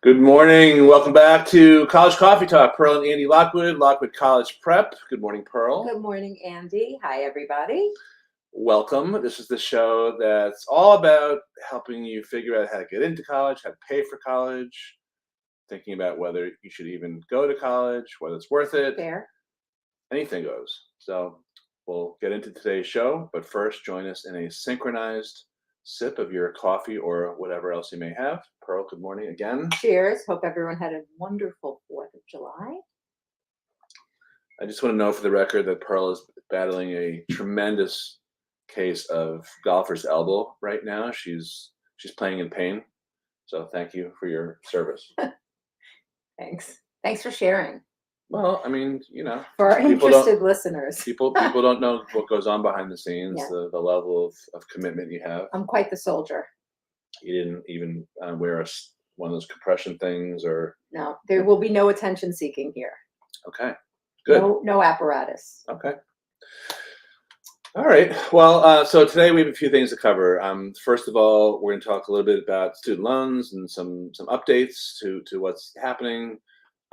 Good morning. Welcome back to College Coffee Talk. Pearl and Andy Lockwood College Prep. Good morning, Pearl. Good morning, Andy. Hi, everybody. Welcome. This is the show that's all about helping you figure out how to get into college, how to pay for college, thinking about whether you should even go to college, whether it's worth it. Fair. Anything goes. So we'll get into today's show, but first join us in a synchronized sip of your coffee or whatever else you may have. Pearl, good morning again. Cheers. Hope everyone had a wonderful 4th of July. I just want to know for the record that Pearl is battling a tremendous case of golfer's elbow right now. She's playing in pain. So thank you for your service. Thanks. Thanks for sharing. Well, I mean, you know, For our interested listeners. People don't know what goes on behind the scenes, Yeah. the level of commitment you have. I'm quite the soldier. You didn't even wear one of those compression things or... No, there will be no attention seeking here. Okay, good. No apparatus. Okay. All right. Well, so today we have a few things to cover. First of all, we're going to talk a little bit about student loans and some updates to what's happening.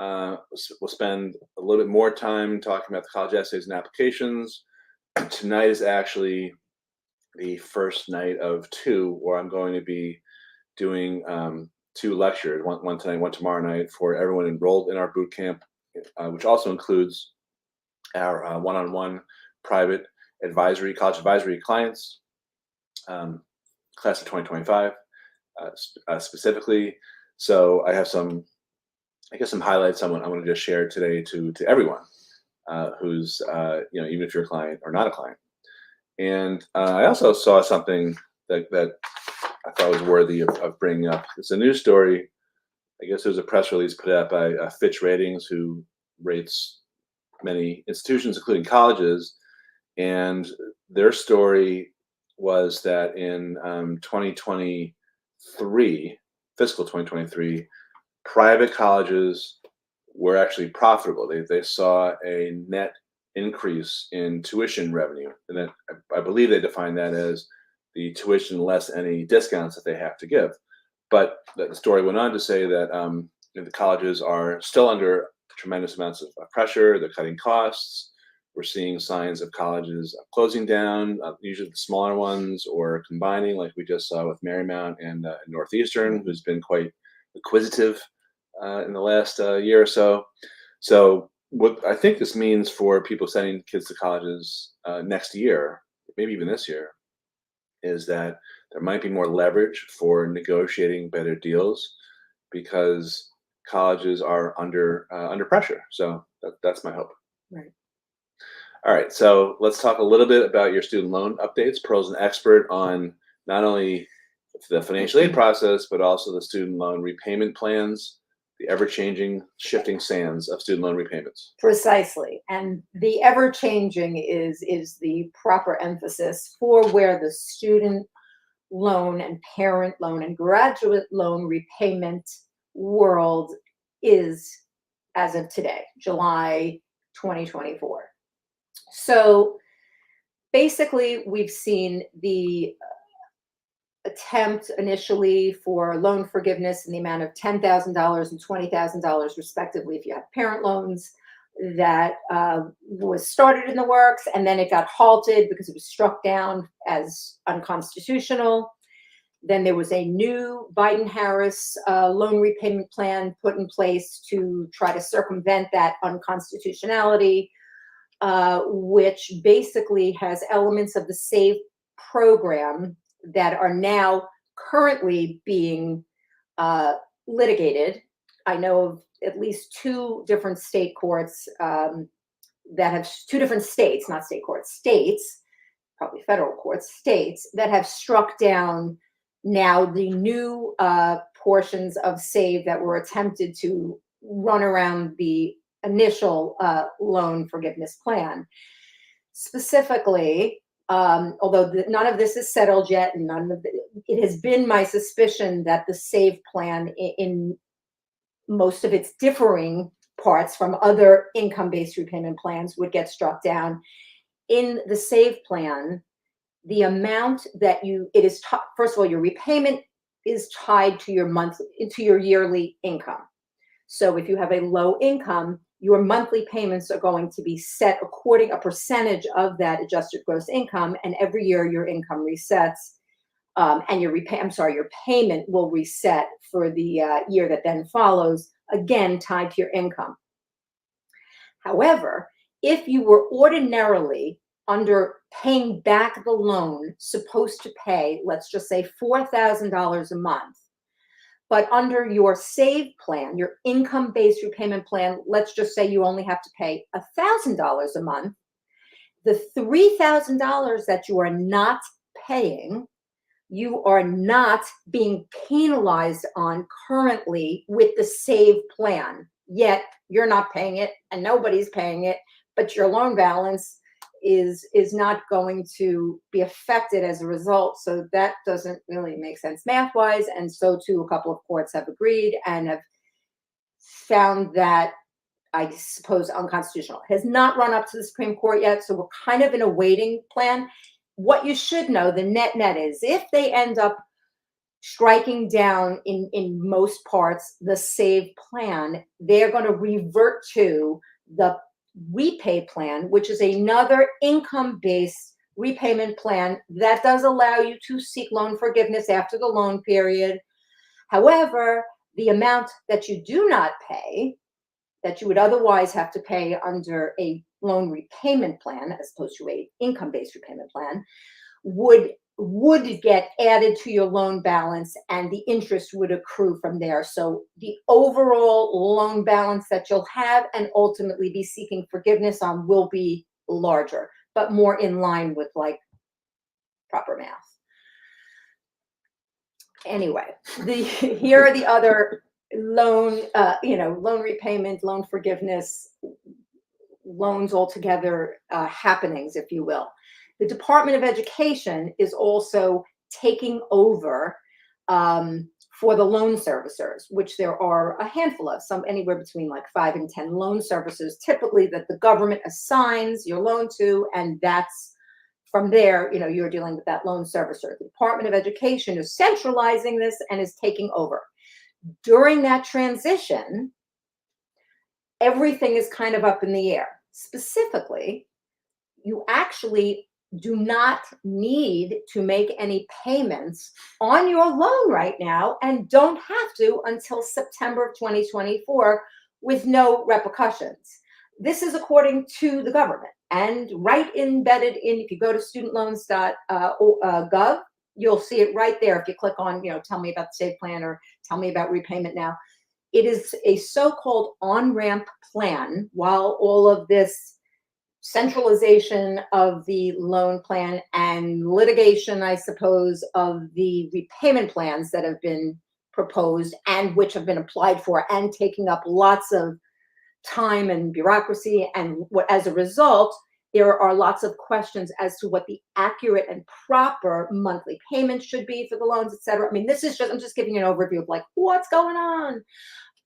We'll spend a little bit more time talking about the college essays and applications. Tonight is actually the first night of 2 where I'm going to be doing 2 lectures, one tonight, one tomorrow night, for everyone enrolled in our boot camp, which also includes our one-on-one private college advisory clients, class of 2025 specifically. So I have some highlights I want to just share today to everyone who's even if you're a client or not a client. And I also saw something that I thought was worthy of bringing up. It's a news story. I guess there was a press release put out by Fitch Ratings, who rates many institutions, including colleges. And their story was that in 2023, fiscal 2023, private colleges were actually profitable. They saw a net increase in tuition revenue, and then I believe they define that as the tuition less any discounts that they have to give. But the story went on to say that the colleges are still under tremendous amounts of pressure. They're cutting costs. We're seeing signs of colleges closing down, usually the smaller ones, or combining, like we just saw with Marymount and Northeastern, who's been quite acquisitive in the last year or so. So what I think this means for people sending kids to colleges next year, maybe even this year, is that there might be more leverage for negotiating better deals because colleges are under pressure. So that's my hope. Right. All right, so let's talk a little bit about your student loan updates. Pearl's an expert on not only the financial aid process, but also the student loan repayment plans, the ever-changing, shifting sands of student loan repayments. Precisely. And the ever-changing is the proper emphasis for where the student loan and parent loan and graduate loan repayment world is as of today, July 2024. So basically, we've seen the attempt initially for loan forgiveness in the amount of $10,000 and $20,000 respectively if you have parent loans. That was started in the works, and then it got halted because it was struck down as unconstitutional. Then there was a new Biden-Harris loan repayment plan put in place to try to circumvent that unconstitutionality, which basically has elements of the SAVE program that are now currently being litigated. I know of at least 2 different state courts that have 2 different states, not state courts, states, probably federal courts, states that have struck down now the new portions of SAVE that were attempted to run around the initial loan forgiveness plan. Specifically, although none of this is settled yet, and it has been my suspicion that the SAVE plan in most of its differing parts from other income-based repayment plans would get struck down. In the SAVE plan, the amount that first of all, your repayment is tied to your yearly income. So if you have a low income, your monthly payments are going to be set according a percentage of that adjusted gross income, and every year your income resets, and your payment will reset for the year that then follows, again tied to your income. However, if you were ordinarily under paying back the loan, supposed to pay, let's just say $4,000 a month, but under your SAVE plan, your income-based repayment plan, let's just say you only have to pay $1,000 a month, the $3,000 that you are not paying, you are not being penalized on currently with the SAVE plan. Yet you're not paying it and nobody's paying it, but your loan balance is not going to be affected as a result. So that doesn't really make sense math-wise. And so too, a couple of courts have agreed and have found that, I suppose, unconstitutional. It has not run up to the Supreme Court yet, so we're kind of in a waiting plan. What you should know, the net is, if they end up striking down in most parts the SAVE plan, they're going to revert to the repay plan, which is another income-based repayment plan that does allow you to seek loan forgiveness after the loan period. However, the amount that you do not pay, that you would otherwise have to pay under a loan repayment plan as opposed to a income-based repayment plan, would get added to your loan balance, and the interest would accrue from there. So the overall loan balance that you'll have and ultimately be seeking forgiveness on will be larger, but more in line with like proper math. Anyway, here are the other loan repayment, loan forgiveness, loans altogether happenings, if you will. The Department of Education is also taking over for the loan servicers, which there are a handful of, some anywhere between like 5 and 10 loan servicers, typically that the government assigns your loan to, and that's from there, you're dealing with that loan servicer. The Department of Education is centralizing this and is taking over. During that transition, everything is kind of up in the air. Specifically, you actually do not need to make any payments on your loan right now, and don't have to until September of 2024 with no repercussions. This is according to the government, and right embedded in, if you go to studentloans.gov, you'll see it right there. If you click on, tell me about the SAVE plan or tell me about repayment now. It is a so-called on-ramp plan while all of this centralization of the loan plan and litigation, I suppose, of the repayment plans that have been proposed and which have been applied for and taking up lots of time and bureaucracy. And as a result, there are lots of questions as to what the accurate and proper monthly payments should be for the loans, et cetera. I mean, I'm just giving you an overview of like what's going on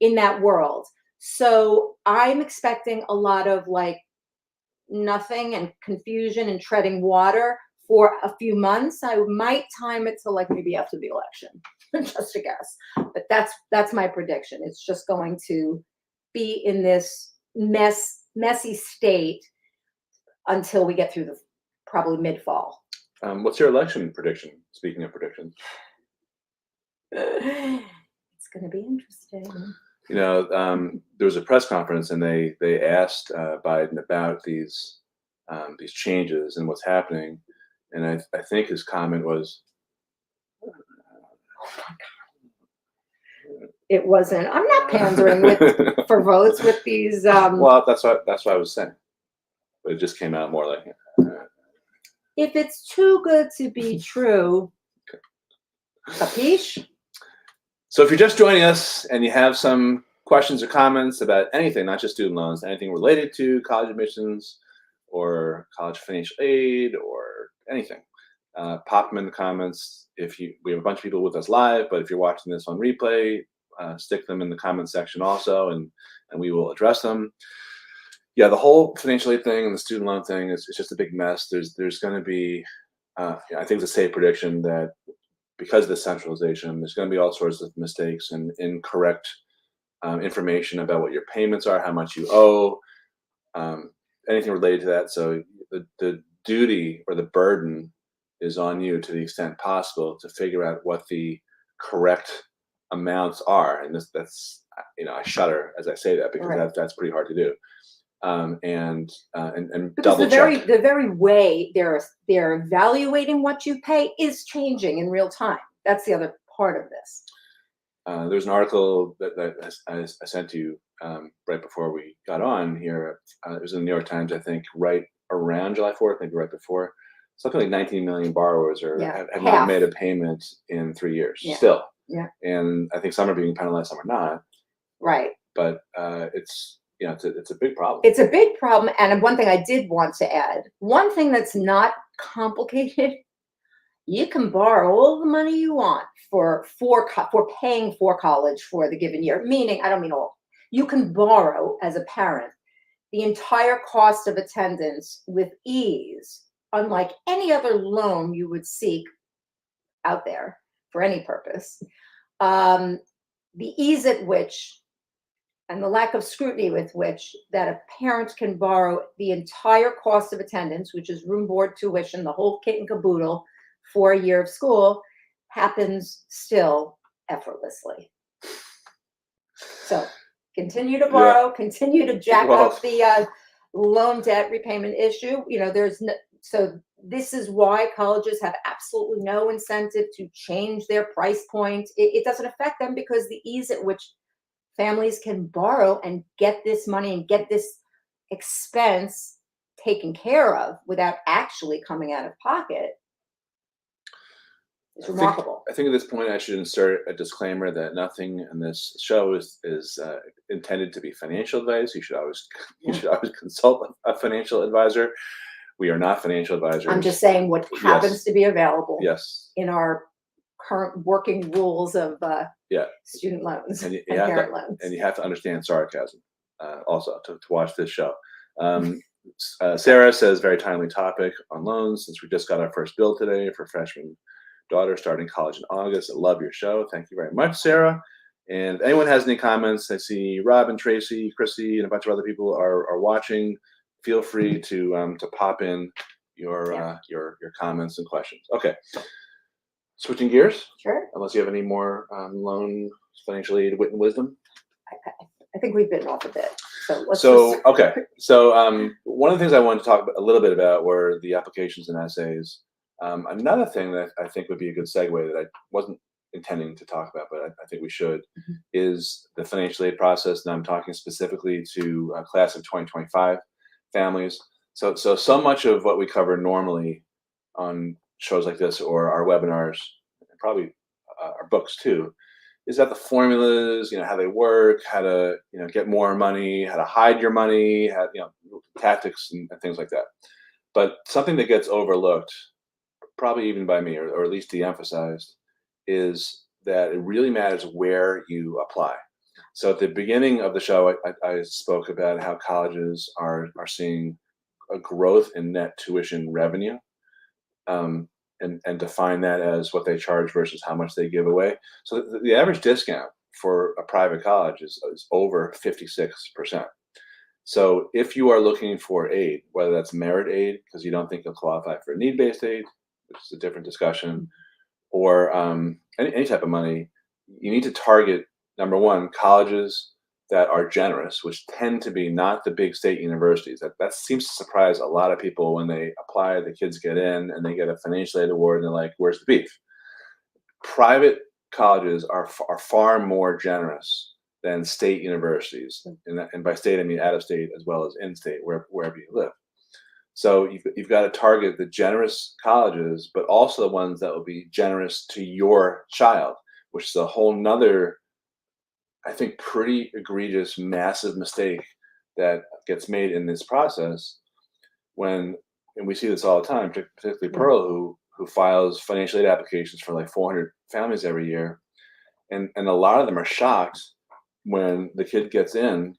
in that world. So I'm expecting a lot of like nothing and confusion and treading water for a few months. I might time it to like maybe after the election, just a guess. But that's my prediction. It's just going to be in this messy state until we get through the probably mid-fall. What's your election prediction? Speaking of predictions, it's going to be interesting. There was a press conference and they asked Biden about these changes and what's happening, and I think his comment was, "Oh my God. It wasn't. I'm not pandering for votes with these." Well, that's what I was saying, but it just came out more like. If it's too good to be true, capiche? So if you're just joining us and you have some questions or comments about anything, not just student loans, anything related to college admissions or college financial aid or anything, pop them in the comments. We have a bunch of people with us live, but if you're watching this on replay, stick them in the comment section also, and we will address them. Yeah, the whole financial aid thing and the student loan thing is just a big mess. There's going to be, I think it's a safe prediction that because of the centralization, there's going to be all sorts of mistakes and incorrect information about what your payments are, how much you owe, anything related to that. So the duty or the burden is on you to the extent possible to figure out what the correct amounts are. And that's, I shudder as I say that, because Right. that's pretty hard to do. And Because double check. the very way they're evaluating what you pay is changing in real time. That's the other part of this. There's an article that I sent to you right before we got on here. It was in the New York Times, I think, right around July 4th, maybe right before. Something like 19 million borrowers have not made a payment in 3 years still. Yeah. And I think some are being penalized, some are not. Right. But it's a big problem. It's a big problem. And one thing I did want to add, one thing that's not complicated, you can borrow all the money you want for paying for college for the given year. Meaning, I don't mean all. You can borrow as a parent the entire cost of attendance with ease, unlike any other loan you would seek out there for any purpose. The ease at which and the lack of scrutiny with which that a parent can borrow the entire cost of attendance, which is room, board, tuition, the whole kit and caboodle for a year of school, happens still effortlessly. So continue to borrow, continue to jack up the loan debt repayment issue. So this is why colleges have absolutely no incentive to change their price point. It doesn't affect them, because the ease at which families can borrow and get this money and get this expense taken care of without actually coming out of pocket is remarkable. I think at this point I should insert a disclaimer that nothing in this show is intended to be financial advice. You should always consult a financial advisor. We are not financial advisors. I'm just saying what happens to be available in our current working rules of student loans and parent loans. And you have to understand sarcasm also to watch this show. Sarah says, very timely topic on loans, since we just got our first bill today for freshman daughter starting college in August. I love your show. Thank you very much, Sarah. And if anyone has any comments, I see Rob and Tracy, Chrissy, and a bunch of other people are watching. Feel free to pop in your comments and questions. Okay. Switching gears? Sure. Unless you have any more loan, financial aid, wit and wisdom? I think we've bitten off a bit. Okay. So one of the things I wanted to talk a little bit about were the applications and essays. Another thing that I think would be a good segue that I wasn't intending to talk about, but I think we should, is the financial aid process. And I'm talking specifically to class of 2025 families. So much of what we cover normally on shows like this or our webinars, and probably our books too, is that the formulas, how they work, how to, get more money, how to hide your money, how, tactics and things like that. But something that gets overlooked, probably even by me, or at least de-emphasized, is that it really matters where you apply. So at the beginning of the show, I spoke about how colleges are seeing a growth in net tuition revenue. And define that as what they charge versus how much they give away. So the average discount for a private college is over 56%. So if you are looking for aid, whether that's merit aid, because you don't think you'll qualify for need-based aid, which is a different discussion, or any type of money, you need to target, number one, colleges that are generous, which tend to be not the big state universities. That seems to surprise a lot of people when they apply, the kids get in and they get a financial aid award and they're like, where's the beef? Private colleges are far more generous than state universities. And by state, I mean out of state as well as in state, wherever you live. So you've got to target the generous colleges, but also the ones that will be generous to your child, which is a whole nother, I think, pretty egregious, massive mistake that gets made in this process and we see this all the time, particularly Pearl, who files financial aid applications for like 400 families every year. And a lot of them are shocked when the kid gets in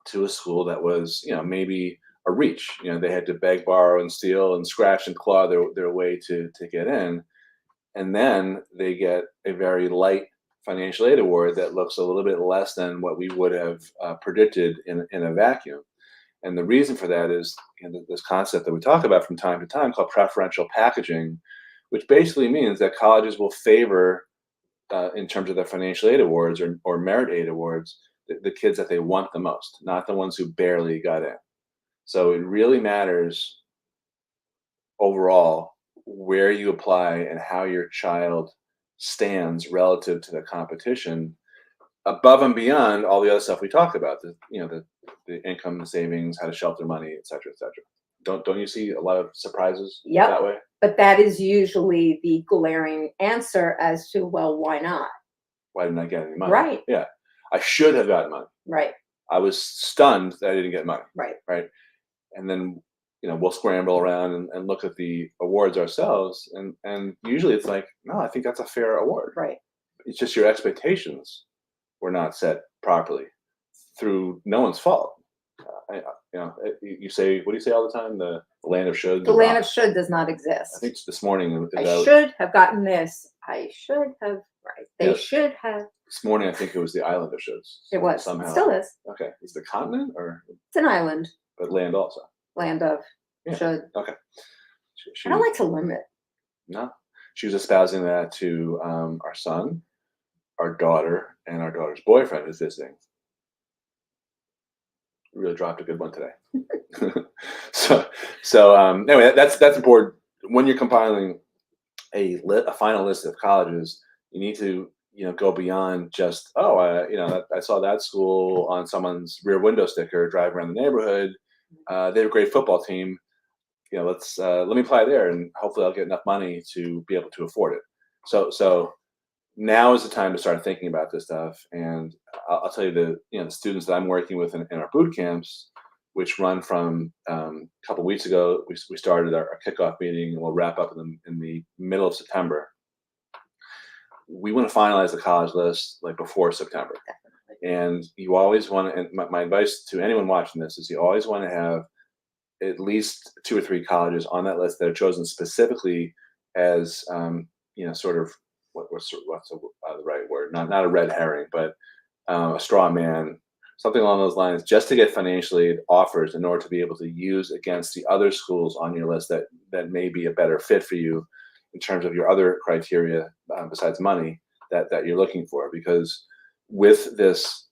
to a school that was, maybe a reach. They had to beg, borrow, and steal and scratch and claw their way to get in. and then they get a very light financial aid award that looks a little bit less than what we would have predicted in a vacuum. And the reason for that is, this concept that we talk about from time to time called preferential packaging, which basically means that colleges will favor, in terms of their financial aid awards or merit aid awards, the kids that they want the most, not the ones who barely got in. So it really matters overall where you apply and how your child stands relative to the competition, above and beyond all the other stuff we talk about, the income, the savings, how to shelter money, et cetera, et cetera. Don't you see a lot of surprises Yep. that way? But that is usually the glaring answer as to, well, why not? Why didn't I get any money? Right. Yeah. I should have gotten money. Right. I was stunned that I didn't get money. Right. Right. And then, we'll scramble around and look at the awards ourselves. And usually it's like, no, I think that's a fair award. Right. It's just your expectations were not set properly through no one's fault. You say, what do you say all the time? The land of should. The land of should does not exist. I think this morning. I should have gotten this. I should have. Right. They should have. This morning, I think it was the island of shoulds. It was. Somehow. It still is. Okay. Is it a continent or? It's an island. But land also. Land of should. Okay. I don't like to limit. No. She was espousing that to our son, our daughter, and our daughter's boyfriend who's visiting. Really dropped a good one today. Anyway, that's important. When you're compiling a final list of colleges, you need to go beyond just, I saw that school on someone's rear window sticker driving around the neighborhood. They have a great football team. Let me apply there, and hopefully I'll get enough money to be able to afford it. So now is the time to start thinking about this stuff. And I'll tell you, the students that I'm working with in our boot camps, which run from a couple weeks ago, we started our kickoff meeting, and we'll wrap up in the middle of September. We want to finalize the college list like before September. And you always want to, and my advice to anyone watching this is, you always want to have at least 2 or 3 colleges on that list that are chosen specifically as, sort of, what's the right word? Not a red herring, but a straw man, something along those lines, just to get financial aid offers in order to be able to use against the other schools on your list that may be a better fit for you in terms of your other criteria, besides money, that you're looking for. Because with this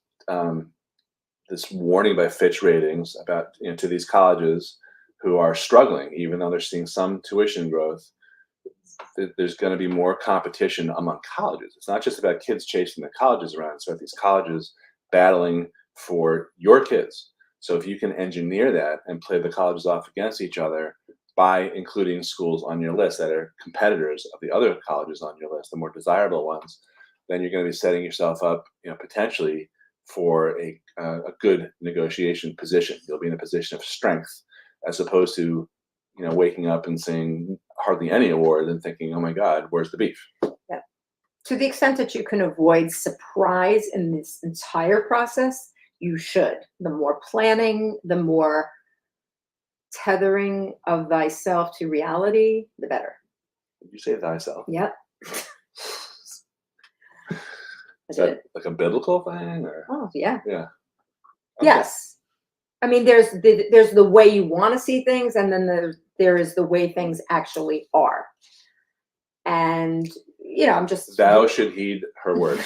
this warning by Fitch Ratings about to these colleges who are struggling, even though they're seeing some tuition growth, there's going to be more competition among colleges. It's not just about kids chasing the colleges around. It's about these colleges battling for your kids. So if you can engineer that and play the colleges off against each other by including schools on your list that are competitors of the other colleges on your list, the more desirable ones, then you're going to be setting yourself up, potentially for a good negotiation position. You'll be in a position of strength, as opposed to, waking up and saying hardly any award and thinking, oh my God, where's the beef? Yeah. To the extent that you can avoid surprise in this entire process, you should. The more planning, the more tethering of thyself to reality, the better. Did you say thyself? Yep. Is that like a biblical thing? Or? Oh, yeah. Yeah. Okay. Yes. I mean, there's the way you want to see things, and then there is the way things actually are. And, I'm just... Thou should heed her word.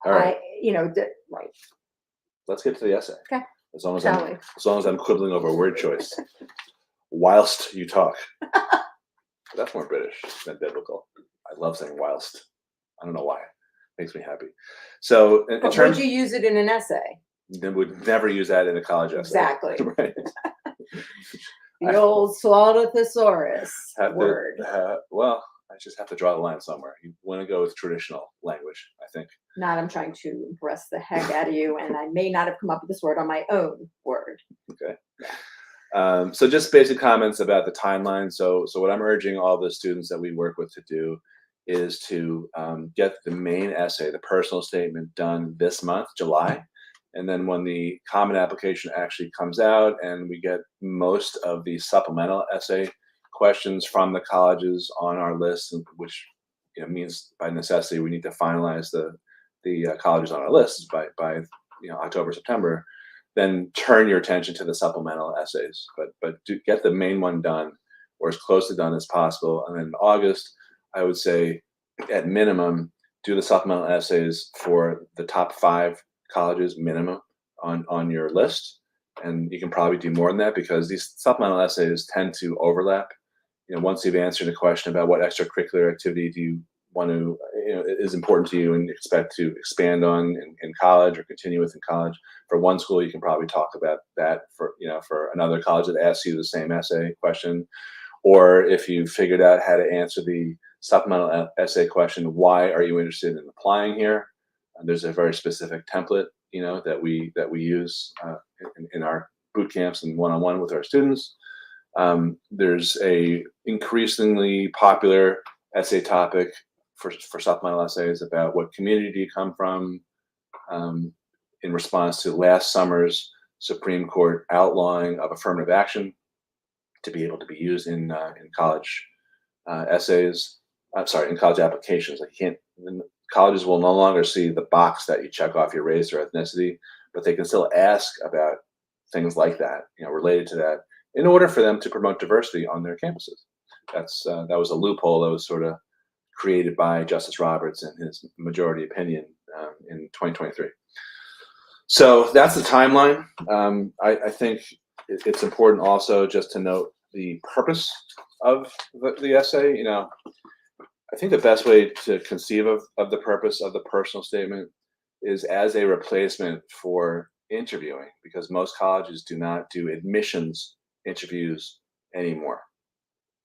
All right. Right. Let's get to the essay. Okay. As long as I'm quibbling over word choice. Whilst you talk. That's more British than biblical. I love saying whilst. I don't know why. Makes me happy. So in terms, would you use it in an essay? Then would never use that in a college essay. Exactly. Right. The old swallowed thesaurus word. Well, I just have to draw the line somewhere. You want to go with traditional language, I think. Not, I'm trying to impress the heck out of you, and I may not have come up with this word on my own word. Okay. So just basic comments about the timeline. So what I'm urging all the students that we work with to do is to get the main essay, the personal statement, done this month, July. And then when the common application actually comes out and we get most of the supplemental essay questions from the colleges on our list, which means by necessity we need to finalize the colleges on our list by October, September. Then turn your attention to the supplemental essays, but do get the main one done or as close to done as possible. And then in August, I would say at minimum, do the supplemental essays for the top 5 colleges minimum on your list. And you can probably do more than that because these supplemental essays tend to overlap. Once you've answered a question about what extracurricular activity do you want to, is important to you and expect to expand on in college or continue with in college. For one school, you can probably talk about that for another college that asks you the same essay question. Or if you figured out how to answer the supplemental essay question, why are you interested in applying here? And there's a very specific template, that we use in our boot camps and one-on-one with our students. There's a increasingly popular essay topic for supplemental essays about what community do you come from, in response to last summer's Supreme Court outlawing of affirmative action to be able to be used in college essays. I'm sorry, in college applications. Colleges will no longer see the box that you check off your race or ethnicity, but they can still ask about things like that, related to that, in order for them to promote diversity on their campuses. That was a loophole that was sort of created by Justice Roberts in his majority opinion in 2023. So that's the timeline. I think it's important also just to note the purpose of the essay. I think the best way to conceive of the purpose of the personal statement is as a replacement for interviewing, because most colleges do not do admissions interviews anymore.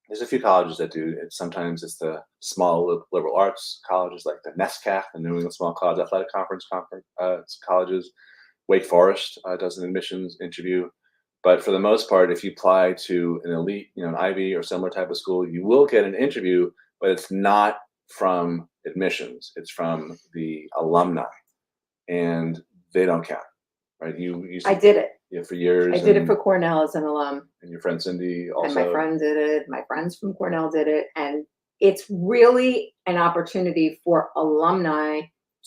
There's a few colleges that do. Sometimes it's the small liberal arts colleges like the NESCAC, the New England Small College Athletic Conference colleges. Wake Forest does an admissions interview. But for the most part, if you apply to an elite, an Ivy or similar type of school, you will get an interview, but it's not from admissions. It's from the alumni, and they don't count, right? I did it. Yeah, for years. I did it for Cornell as an alum. And your friend Cindy also. And my friend did it. My friends from Cornell did it. And it's really an opportunity for alumni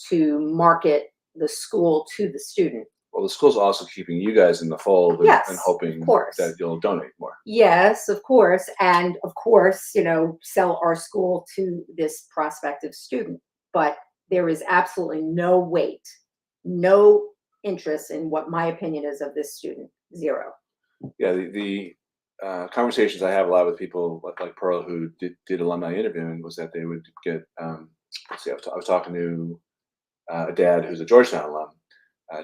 to market the school to the student. Well, the school's also keeping you guys in the fold and hoping that you'll donate more. Yes, of course. And of course, sell our school to this prospective student. But there is absolutely no weight, no interest in what my opinion is of this student. Zero. Yeah, the conversations I have a lot with people like Pearl who did alumni interviewing was that they would get, I was talking to a dad who's a Georgetown alum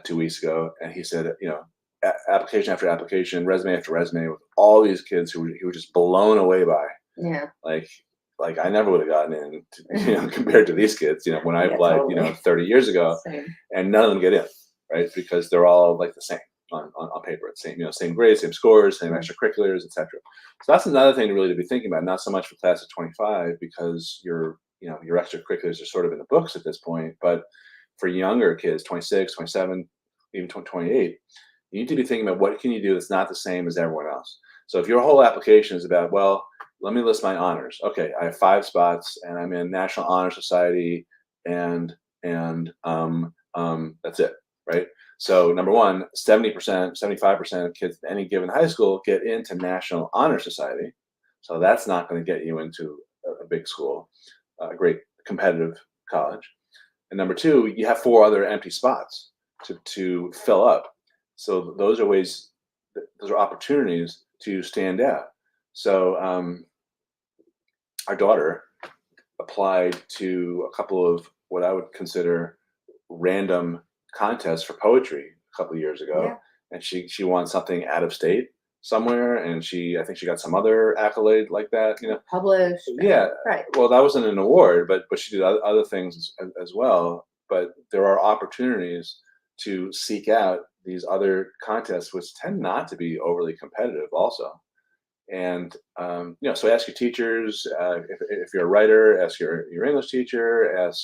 2 weeks ago, and he said, application after application, resume after resume, with all these kids who he was just blown away by. Yeah. Like I never would have gotten in, compared to these kids, when I applied, totally. 30 years ago. Same. And none of them get in, right? Because they're all like the same on paper. It's same grades, same scores, same extracurriculars, etc. So that's another thing to be thinking about, not so much for class of 25, because your extracurriculars are sort of in the books at this point, but for younger kids, 26, 27, even 28, you need to be thinking about what can you do that's not the same as everyone else. So if your whole application is about, well, let me list my honors. Okay, I have 5 spots, and I'm in National Honor Society, and that's it, right? So number one, 70%, 75% of kids at any given high school get into National Honor Society. So that's not going to get you into a big school, a great competitive college. And number two, you have 4 other empty spots to fill up. So those are opportunities to stand out. So our daughter applied to a couple of what I would consider random contests for poetry a couple of years ago. Yeah. And she won something out of state somewhere, and I think she got some other accolade like that, Published. Yeah. Right. Well, that wasn't an award, but she did other things as well. But there are opportunities to seek out these other contests, which tend not to be overly competitive also. And, so ask your teachers, if you're a writer, ask your English teacher, ask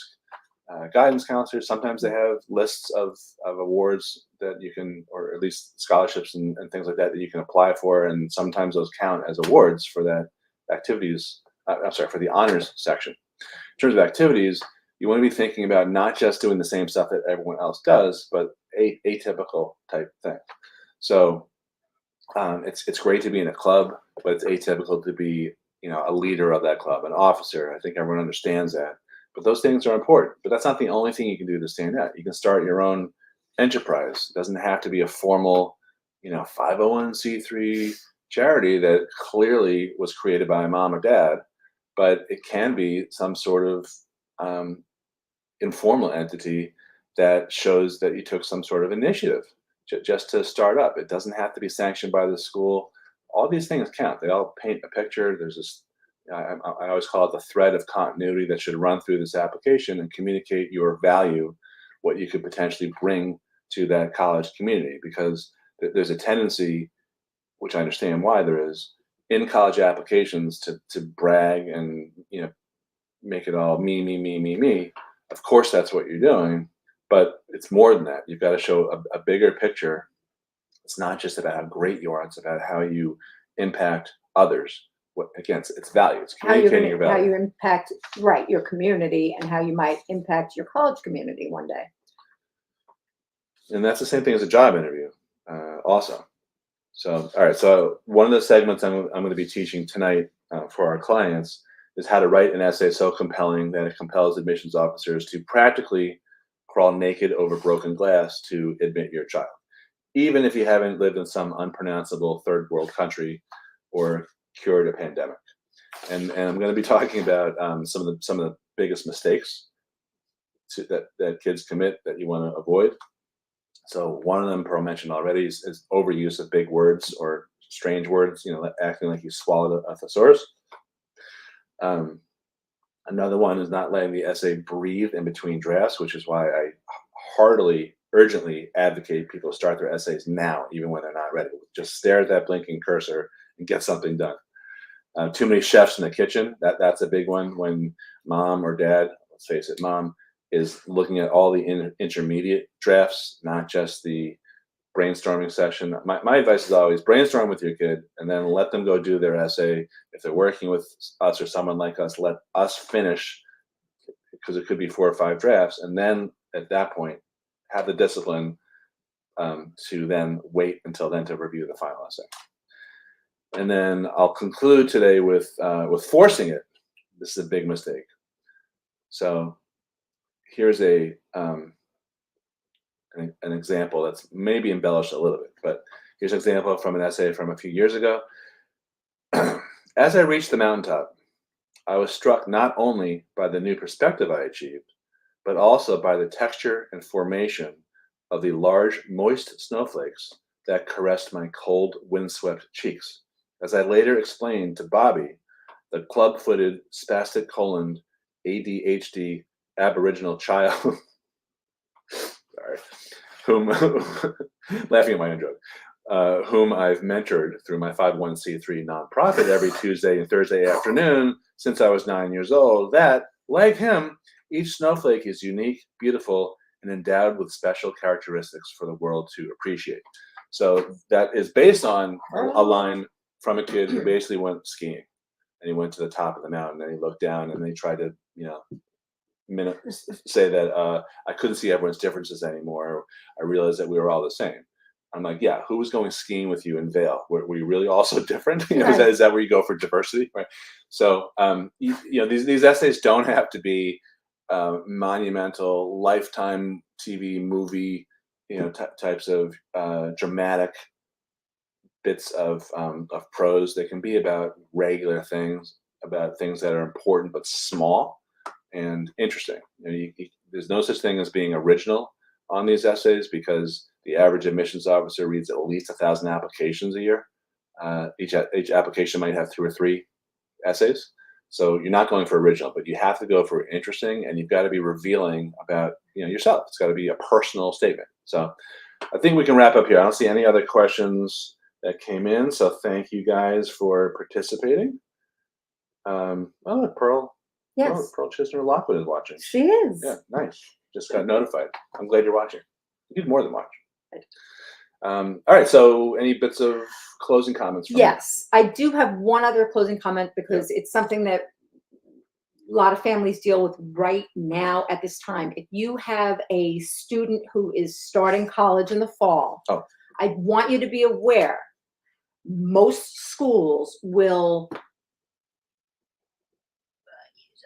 guidance counselors. Sometimes they have lists of awards that you can, or at least scholarships and things like that you can apply for. And sometimes those count as awards for that activities, I'm sorry, for the honors section. In terms of activities, you want to be thinking about not just doing the same stuff that everyone else does, but atypical type thing. So it's great to be in a club, but it's atypical to be, a leader of that club, an officer. I think everyone understands that. But those things are important. But that's not the only thing you can do to stand out. You can start your own enterprise. It doesn't have to be a formal, 501c3 charity that clearly was created by mom or dad, but it can be some sort of informal entity that shows that you took some sort of initiative just to start up. It doesn't have to be sanctioned by the school. All these things count. They all paint a picture. There's this, I always call it the thread of continuity that should run through this application and communicate your value, what you could potentially bring to that college community. Because there's a tendency, which I understand why there is, in college applications to brag and make it all me, me, me, me, me. Of course, that's what you're doing, but it's more than that. You've got to show a bigger picture. It's not just about how great you are. It's about how you impact others. Again, it's value. It's communicating your value. How you impact, right, your community, and how you might impact your college community one day. And that's the same thing as a job interview, also. So, all right. So one of the segments I'm going to be teaching tonight for our clients is how to write an essay so compelling that it compels admissions officers to practically crawl naked over broken glass to admit your child, even if you haven't lived in some unpronounceable third world country or cured a pandemic. And I'm going to be talking about some of the biggest mistakes that kids commit that you want to avoid. So one of them Pearl mentioned already is overuse of big words or strange words, acting like you swallowed a thesaurus. Another one is not letting the essay breathe in between drafts, which is why I heartily, urgently advocate people start their essays now, even when they're not ready. Just stare at that blinking cursor and get something done. Too many chefs in the kitchen. That's a big one. When mom or dad, let's face it, mom, is looking at all the intermediate drafts, not just the brainstorming session. My advice is always brainstorm with your kid and then let them go do their essay. If they're working with us or someone like us, let us finish, because it could be 4 or 5 drafts. And then at that point, have the discipline to then wait until then to review the final essay. And then I'll conclude today with forcing it. This is a big mistake. So here's an example that's maybe embellished a little bit, but here's an example from an essay from a few years ago. As I reached the mountaintop, I was struck not only by the new perspective I achieved, but also by the texture and formation of the large, moist snowflakes that caressed my cold, windswept cheeks. As I later explained to Bobby, the club-footed, spastic-coloned, ADHD Aboriginal child, sorry, whom, laughing at my own joke, whom I've mentored through my 501c3 nonprofit every Tuesday and Thursday afternoon since I was 9 years old, that, like him, each snowflake is unique, beautiful, and endowed with special characteristics for the world to appreciate. So that is based on a line from a kid who basically went skiing. And he went to the top of the mountain and he looked down and he tried to, say that I couldn't see everyone's differences anymore. I realized that we were all the same. I'm like, yeah, who was going skiing with you in Vail? Were you really all so different? Right. Is that where you go for diversity? Right. So, these essays don't have to be monumental, lifetime TV movie, types of dramatic bits of prose. They can be about regular things, about things that are important but small and interesting. There's no such thing as being original on these essays because the average admissions officer reads at least 1,000 applications a year. Each application might have 2 or 3 essays. So you're not going for original, but you have to go for interesting, and you've got to be revealing about yourself. It's got to be a personal statement. So I think we can wrap up here. I don't see any other questions that came in. So thank you guys for participating. Pearl. Yes. Pearl Chisner Lockwood is watching. She is. Yeah, nice. Just got notified. I'm glad you're watching. You did more than watch. All right. So, any bits of closing comments? From you? Yes, I do have one other closing comment because it's something that a lot of families deal with right now at this time. If you have a student who is starting college in the fall, Oh. I want you to be aware most schools will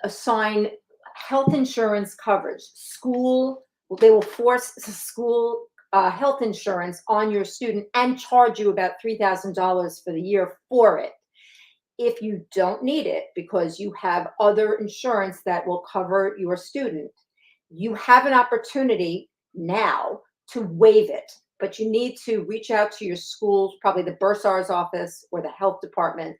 assign health insurance coverage. They will force school health insurance on your student and charge you about $3,000 for the year for it. If you don't need it because you have other insurance that will cover your student, you have an opportunity now to waive it. But you need to reach out to your school, probably the bursar's office or the health department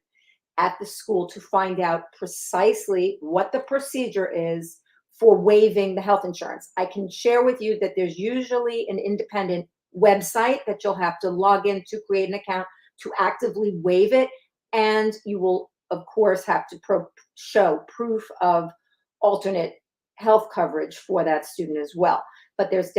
at the school, to find out precisely what the procedure is for waiving the health insurance. I can share with you that there's usually an independent website that you'll have to log in to create an account to actively waive it. And you will, of course, have to show proof of alternate health coverage for that student as well. But there's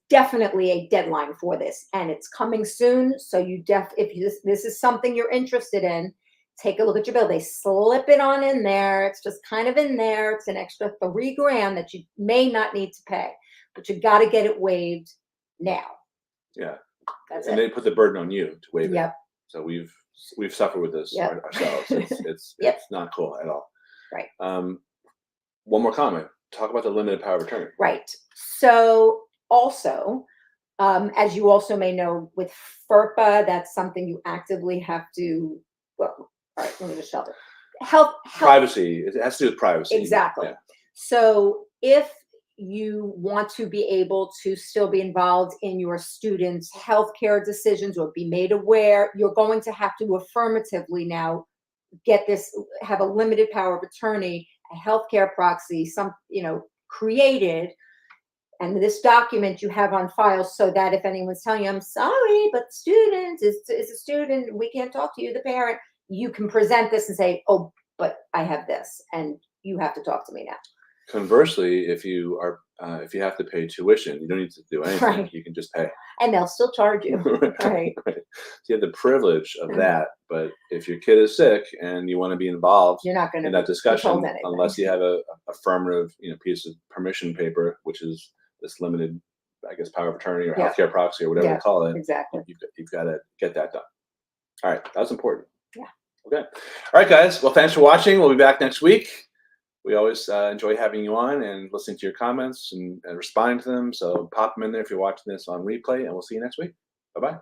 definitely a deadline for this, and it's coming soon. So if this is something you're interested in, take a look at your bill. They slip it on in there. It's just kind of in there. It's an extra $3,000 that you may not need to pay, but you got to get it waived now. Yeah. That's and it. they put the burden on you to waive it. Yep. So we've suffered with this Yep. ourselves. It's Yep. it's not cool at all. Right. One more comment. Talk about the limited power of attorney. Right. So also, as you also may know, with FERPA, that's something you actively have to. Well, all right. Let me just shelter. Health. Privacy. It has to do with privacy. Exactly. Yeah. So if you want to be able to still be involved in your students' healthcare decisions or be made aware, you're going to have to affirmatively now have a limited power of attorney, a healthcare proxy, created. And this document you have on file so that if anyone's telling you, I'm sorry, but student is a student, we can't talk to you, the parent, you can present this and say, oh, but I have this and you have to talk to me now. Conversely, if you have to pay tuition, you don't need to do anything. Right. You can just pay. And they'll still charge you. Right. So you have the privilege of that. But if your kid is sick and you want to be involved You're not going to in that discussion, anything. unless you have a affirmative, piece of permission paper, which is this limited, I guess, power of attorney or healthcare proxy or whatever you call it. Exactly. You've got to get that done. All right, that's important. Yeah. Okay. All right, guys. Well, thanks for watching. We'll be back next week. We always enjoy having you on and listening to your comments and responding to them. So pop them in there if you're watching this on replay, and we'll see you next week. Bye-bye.